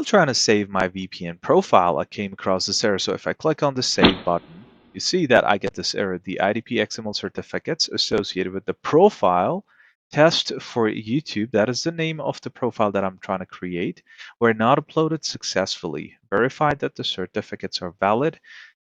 trying to save my VPN profile, I came across this error. So if I click on the save button, you see that I get this error. The IDP XML certificates associated with the profile test for YouTube, that is the name of the profile that I'm trying to create, were not uploaded successfully. Verified that the certificates are valid,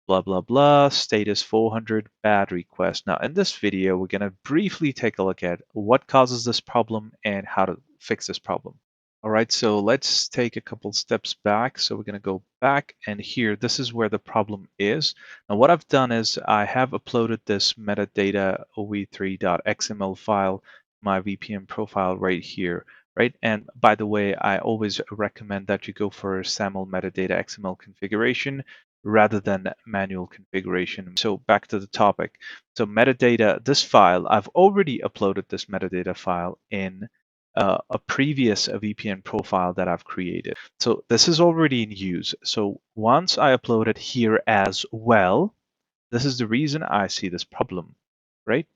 blah, blah, blah, status 400, bad request. Now, in this video, we're going to briefly take a look at what causes this problem and how to fix this problem. All right, so let's take a couple steps back. So we're going to go back, and here, this is where the problem is. Now, what I've done is I have uploaded this metadata ov3.xml file, my VPN profile right here, right? And by the way, I always recommend that you go for a SAML metadata XML configuration rather than manual configuration. So back to the topic. So metadata, this file, I've already uploaded this metadata file in a previous VPN profile that I've created. So this is already in use. So once I upload it here as well, this is the reason I see this problem, right?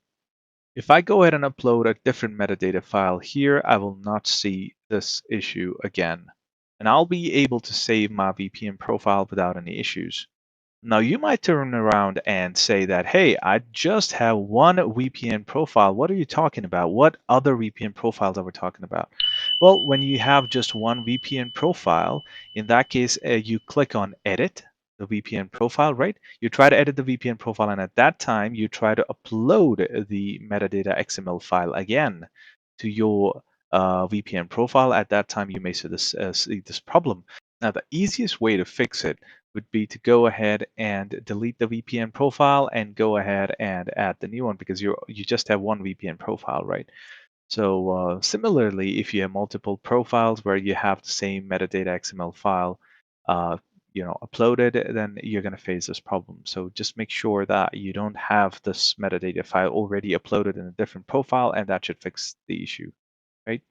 If I go ahead and upload a different metadata file here, I will not see this issue again. And I'll be able to save my VPN profile without any issues. Now you might turn around and say that, hey, I just have one VPN profile. What are you talking about? What other VPN profiles are we talking about? Well, when you have just one VPN profile, in that case, you click on edit the VPN profile, right? You try to edit the VPN profile, and at that time, you try to upload the metadata XML file again to your VPN profile. At that time, you may see this problem. Now, the easiest way to fix it would be to go ahead and delete the VPN profile and go ahead and add the new one, because you just have one VPN profile, right? So similarly, if you have multiple profiles where you have the same metadata XML file, uploaded, then you're going to face this problem. So just make sure that you don't have this metadata file already uploaded in a different profile, and that should fix the issue, right?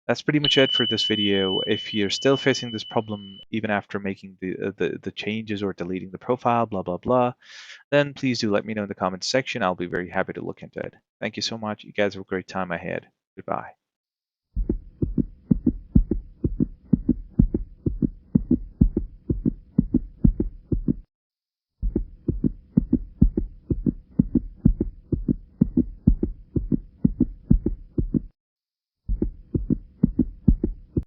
That's pretty much it for this video. If you're still facing this problem even after making the changes or deleting the profile, blah, blah, blah, then please do let me know in the comments section. I'll be very happy to look into it. Thank you so much. You guys have a great time ahead. Goodbye.